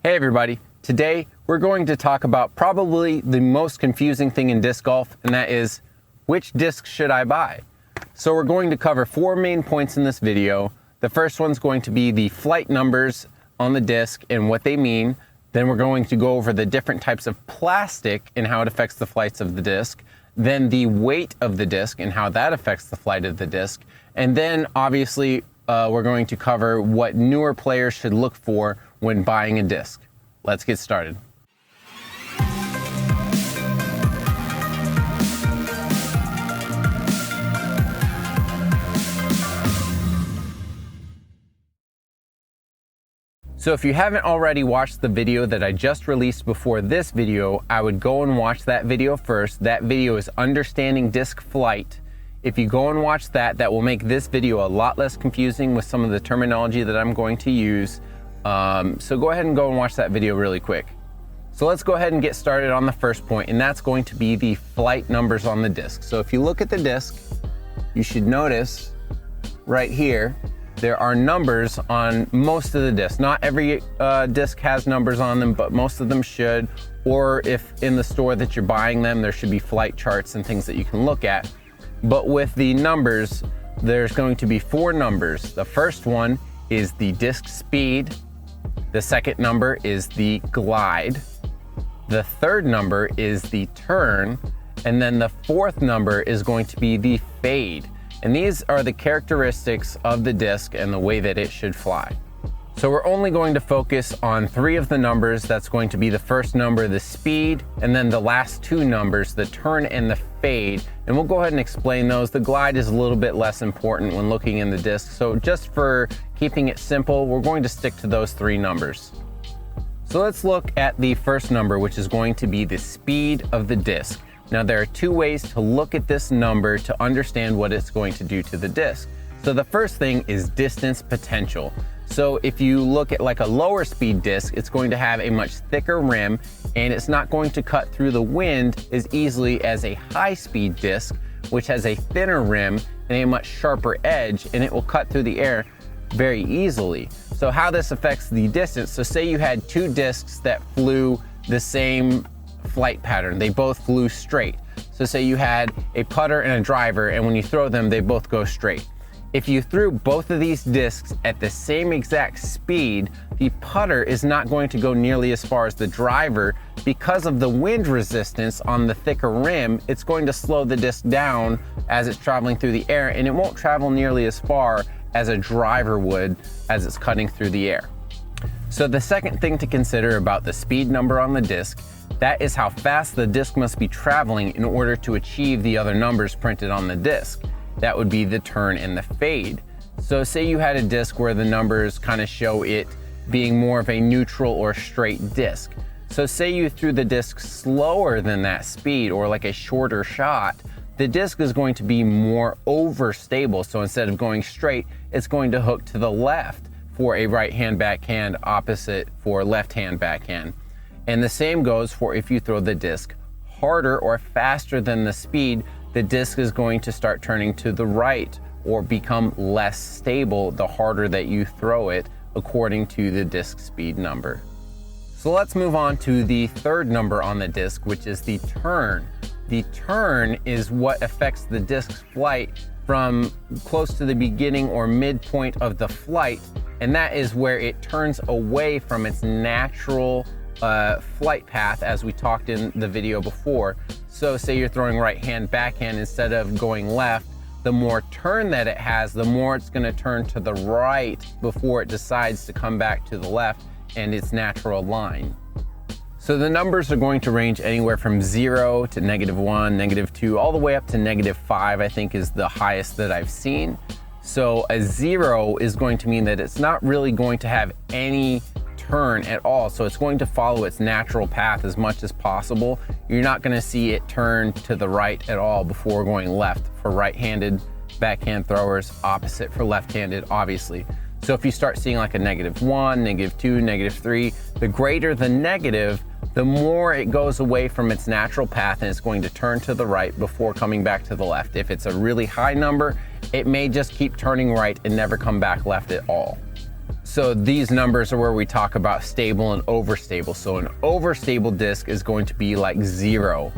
Hey everybody, today we're going to talk about probably the most confusing thing in disc golf, and that is, which disc should I buy? So we're going to cover 4 main points in this video. The first one's going to be the flight numbers on the disc and what they mean. Then we're going to go over the different types of plastic and how it affects the flights of the disc. Then the weight of the disc and how that affects the flight of the disc. And then obviously we're going to cover what newer players should look for when buying a disc. Let's get started. So if you haven't already watched the video that I just released before this video, I would go and watch that video first. That video is Understanding Disc Flight. If you go and watch that, that will make this video a lot less confusing with some of the terminology that I'm going to use. So go ahead and go and watch that video really quick. So let's go ahead and get started on the first point, and that's going to be the flight numbers on the disc. So if you look at the disc, you should notice right here, there are numbers on most of the discs. Not every disc has numbers on them, but most of them should. Or if in the store that you're buying them, there should be flight charts and things that you can look at. But with the numbers, there's going to be 4 numbers. The first one is the disc speed. The second number is the glide. The third number is the turn. And then the fourth number is going to be the fade. And these are the characteristics of the disc and the way that it should fly. So we're only going to focus on 3 of the numbers. That's going to be the first number, the speed, and then the last 2 numbers, the turn and the fade. And we'll go ahead and explain those. The glide is a little bit less important when looking in the disc. So just for keeping it simple, we're going to stick to those 3 numbers. So let's look at the first number, which is going to be the speed of the disc. Now there are 2 ways to look at this number to understand what it's going to do to the disc. So the first thing is distance potential. So if you look at like a lower speed disc, it's going to have a much thicker rim and it's not going to cut through the wind as easily as a high speed disc, which has a thinner rim and a much sharper edge, and it will cut through the air very easily. So how this affects the distance, so say you had 2 discs that flew the same flight pattern, they both flew straight. So say you had a putter and a driver, and when you throw them, they both go straight. If you threw both of these discs at the same exact speed, the putter is not going to go nearly as far as the driver. Because of the wind resistance on the thicker rim, it's going to slow the disc down as it's traveling through the air, and it won't travel nearly as far as a driver would as it's cutting through the air. So the second thing to consider about the speed number on the disc, that is how fast the disc must be traveling in order to achieve the other numbers printed on the disc. That would be the turn and the fade. So say you had a disc where the numbers kind of show it being more of a neutral or straight disc. So say you threw the disc slower than that speed, or like a shorter shot, the disc is going to be more overstable. So instead of going straight, it's going to hook to the left for a right hand backhand, opposite for left hand backhand. And the same goes for if you throw the disc harder or faster than the speed, the disc is going to start turning to the right or become less stable the harder that you throw it, according to the disc speed number. So let's move on to the third number on the disc, which is the turn. The turn is what affects the disc's flight from close to the beginning or midpoint of the flight, and that is where it turns away from its natural flight path, as we talked in the video before. So say you're throwing right hand backhand, instead of going left, the more turn that it has, the more it's going to turn to the right before it decides to come back to the left and its natural line. So the numbers are going to range anywhere from 0 to -1, -2, all the way up to -5, I think is the highest that I've seen. So a 0 is going to mean that it's not really going to have any turn at all. So it's going to follow its natural path as much as possible. You're not going to see it turn to the right at all before going left for right-handed backhand throwers, opposite for left-handed, obviously. So if you start seeing like a -1, -2, -3, the greater the negative, the more it goes away from its natural path and it's going to turn to the right before coming back to the left. If it's a really high number, it may just keep turning right and never come back left at all. So these numbers are where we talk about stable and overstable. So an overstable disc is going to be like 0.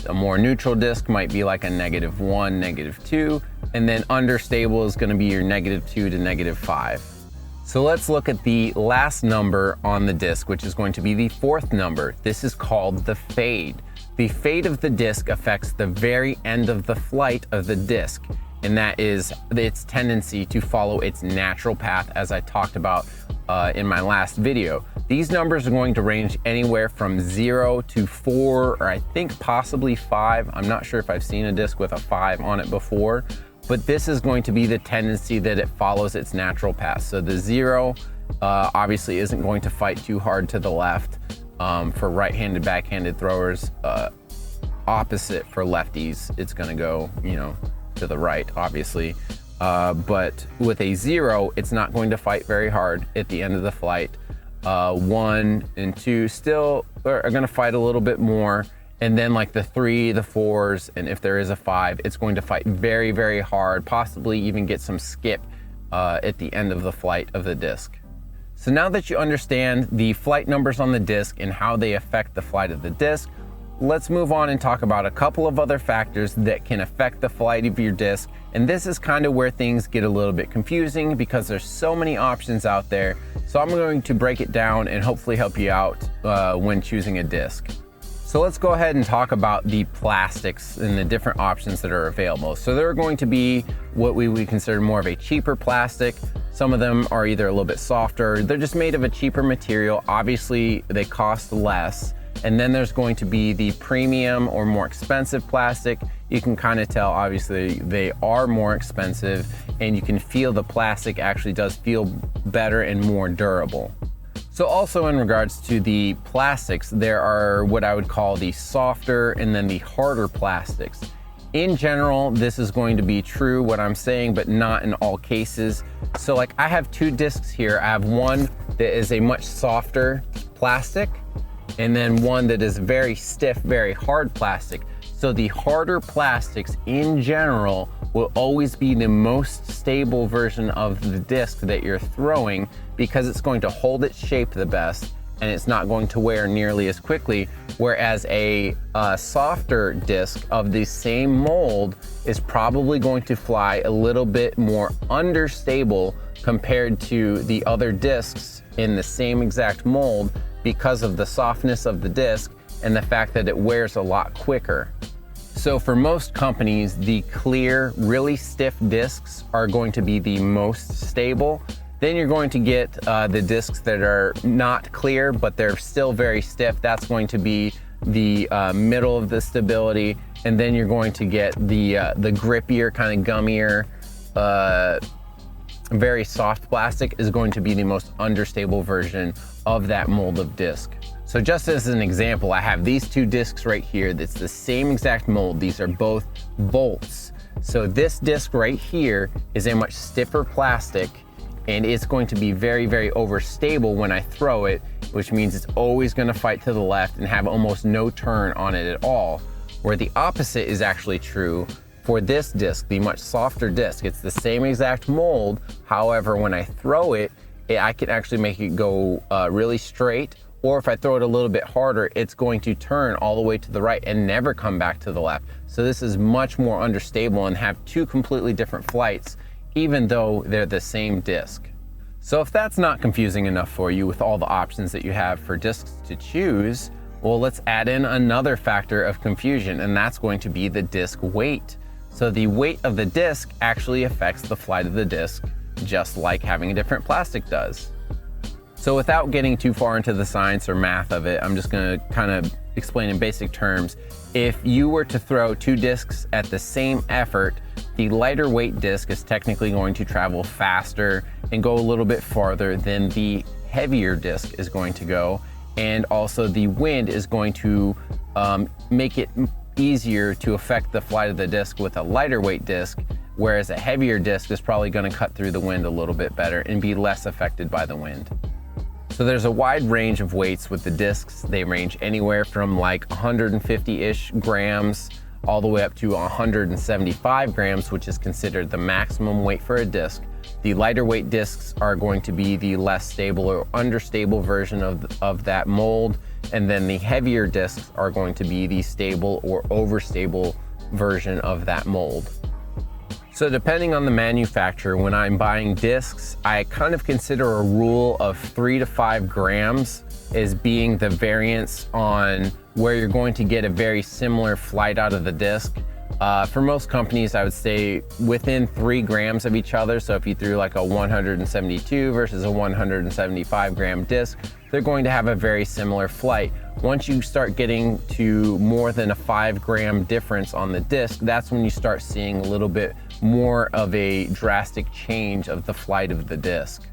A more neutral disc might be like a -1, -2, and then understable is going to be your -2 to -5. So let's look at the last number on the disc, which is going to be the 4th number. This is called the fade. The fade of the disc affects the very end of the flight of the disc, and that is its tendency to follow its natural path, as I talked about in my last video. These numbers are going to range anywhere from 0 to 4, or I think possibly 5. I'm not sure if I've seen a disc with a 5 on it before, but this is going to be the tendency that it follows its natural path. So the 0 obviously isn't going to fight too hard to the left for right-handed, backhanded throwers. Opposite for lefties, it's going to go, to the right, obviously. But with a 0, it's not going to fight very hard at the end of the flight. 1 and 2 still are going to fight a little bit more. And then like the 3, the 4s, and if there is a 5, it's going to fight very, very hard, possibly even get some skip at the end of the flight of the disc. So now that you understand the flight numbers on the disc and how they affect the flight of the disc, let's move on and talk about a couple of other factors that can affect the flight of your disc. And this is kind of where things get a little bit confusing because there's so many options out there. So I'm going to break it down and hopefully help you out when choosing a disc. So let's go ahead and talk about the plastics and the different options that are available. So there are going to be what we would consider more of a cheaper plastic. Some of them are either a little bit softer, they're just made of a cheaper material. Obviously, they cost less. And then there's going to be the premium or more expensive plastic. You can kind of tell, obviously, they are more expensive, and you can feel the plastic actually does feel better and more durable. So also in regards to the plastics, there are what I would call the softer and then the harder plastics. In general, this is going to be true, what I'm saying, but not in all cases. So like I have 2 discs here. I have one that is a much softer plastic, and then one that is very stiff, very hard plastic. So the harder plastics in general will always be the most stable version of the disc that you're throwing because it's going to hold its shape the best and it's not going to wear nearly as quickly. Whereas a softer disc of the same mold is probably going to fly a little bit more understable compared to the other discs in the same exact mold because of the softness of the disc and the fact that it wears a lot quicker. So for most companies, the clear, really stiff discs are going to be the most stable. Then you're going to get the discs that are not clear, but they're still very stiff. That's going to be the middle of the stability. And then you're going to get the grippier, kind of gummier, very soft plastic is going to be the most understable version of that mold of disc. So just as an example, I have these 2 discs right here. That's the same exact mold. These are both bolts. So this disc right here is a much stiffer plastic, and it's going to be very, very overstable when I throw it, which means it's always going to fight to the left and have almost no turn on it at all. Where the opposite is actually true for this disc, the much softer disc. It's the same exact mold. However, when I throw it, I can actually make it go really straight, or if I throw it a little bit harder, it's going to turn all the way to the right and never come back to the left. So this is much more understable and have 2 completely different flights, even though they're the same disc. So if that's not confusing enough for you with all the options that you have for discs to choose, well, let's add in another factor of confusion, and that's going to be the disc weight. So the weight of the disc actually affects the flight of the disc, just like having a different plastic does. So without getting too far into the science or math of it, I'm just gonna kind of explain in basic terms. If you were to throw 2 discs at the same effort, the lighter weight disc is technically going to travel faster and go a little bit farther than the heavier disc is going to go. And also the wind is going to make it easier to affect the flight of the disc with a lighter weight disc, whereas a heavier disc is probably going to cut through the wind a little bit better and be less affected by the wind. So there's a wide range of weights with the discs. They range anywhere from like 150-ish grams all the way up to 175 grams, which is considered the maximum weight for a disc. The lighter weight discs are going to be the less stable or understable version of that mold. And then the heavier discs are going to be the stable or overstable version of that mold. So depending on the manufacturer, when I'm buying discs, I kind of consider a rule of 3 to 5 grams as being the variance on where you're going to get a very similar flight out of the disc. For most companies, I would say within 3 grams of each other. So if you threw like a 172 versus a 175 gram disc, they're going to have a very similar flight. Once you start getting to more than a 5 gram difference on the disc, that's when you start seeing a little bit more of a drastic change of the flight of the disc.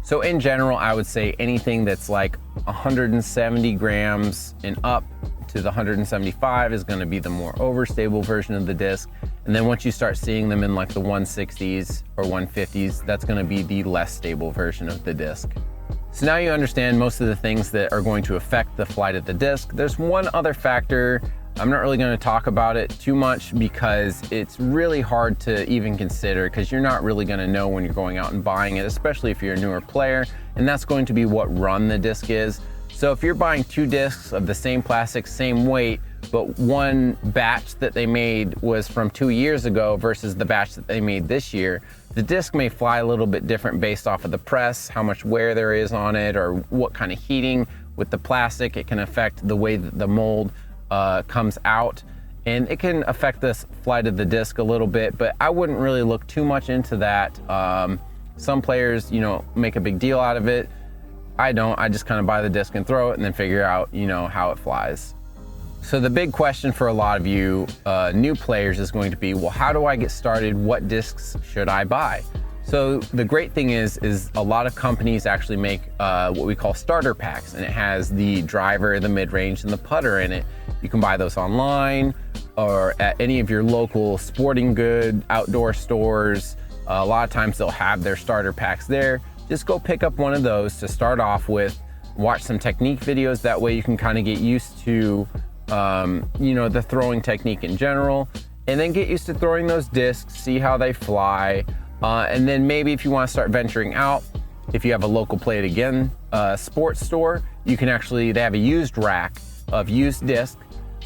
So in general, I would say anything that's like 170 grams and up to the 175 is going to be the more overstable version of the disc. And then once you start seeing them in like the 160s or 150s, that's going to be the less stable version of the disc. So now you understand most of the things that are going to affect the flight of the disc. There's one other factor. I'm not really going to talk about it too much because it's really hard to even consider, because you're not really going to know when you're going out and buying it, especially if you're a newer player, and that's going to be what run the disc is. So if you're buying 2 discs of the same plastic, same weight, but one batch that they made was from 2 years ago versus the batch that they made this year, the disc may fly a little bit different based off of the press, how much wear there is on it, or what kind of heating with the plastic. It can affect the way that the mold comes out, and it can affect the flight of the disc a little bit, but I wouldn't really look too much into that. Some players, make a big deal out of it. I don't. I just kind of buy the disc and throw it and then figure out, how it flies. So the big question for a lot of you new players is going to be, well, how do I get started? What discs should I buy? So the great thing is a lot of companies actually make what we call starter packs, and it has the driver, the mid-range, and the putter in it. You can buy those online or at any of your local sporting good outdoor stores. A lot of times they'll have their starter packs there. Just go pick up one of those to start off with, watch some technique videos. That way you can kind of get used to the throwing technique in general, and then get used to throwing those discs, see how they fly. And then maybe if you want to start venturing out, if you have a local Play It Again sports store, they have a used rack of used discs.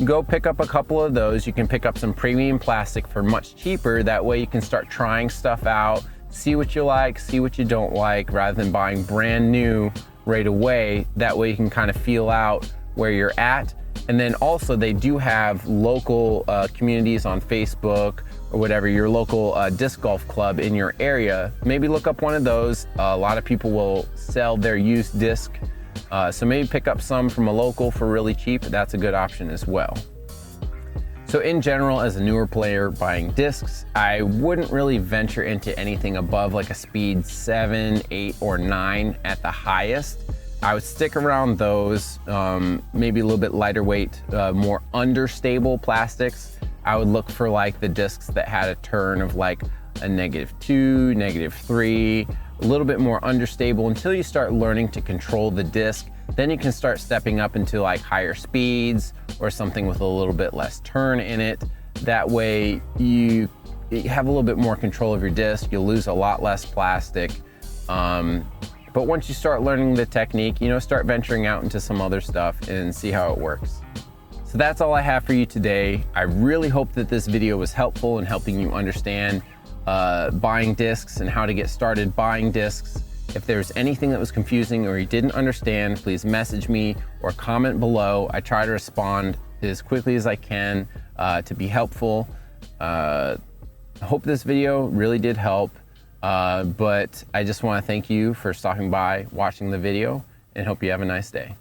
Go pick up a couple of those. You can pick up some premium plastic for much cheaper. That way you can start trying stuff out, see what you like, see what you don't like, rather than buying brand new right away. That way you can kind of feel out where you're at. And then also they do have local communities on Facebook or whatever, your local disc golf club in your area. Maybe look up one of those. A lot of people will sell their used disc. So maybe pick up some from a local for really cheap. That's a good option as well. So in general, as a newer player buying discs, I wouldn't really venture into anything above like a speed 7, 8, or 9 at the highest. I would stick around those, maybe a little bit lighter weight, more understable plastics. I would look for like the discs that had a turn of like a -2, -3, a little bit more understable until you start learning to control the disc. Then you can start stepping up into like higher speeds or something with a little bit less turn in it. That way you have a little bit more control of your disc. You'll lose a lot less plastic. But once you start learning the technique, start venturing out into some other stuff and see how it works. So that's all I have for you today. I really hope that this video was helpful in helping you understand buying discs and how to get started buying discs. If there's anything that was confusing or you didn't understand, please message me or comment below. I try to respond as quickly as I can to be helpful. I hope this video really did help. But I just want to thank you for stopping by, watching the video, and hope you have a nice day.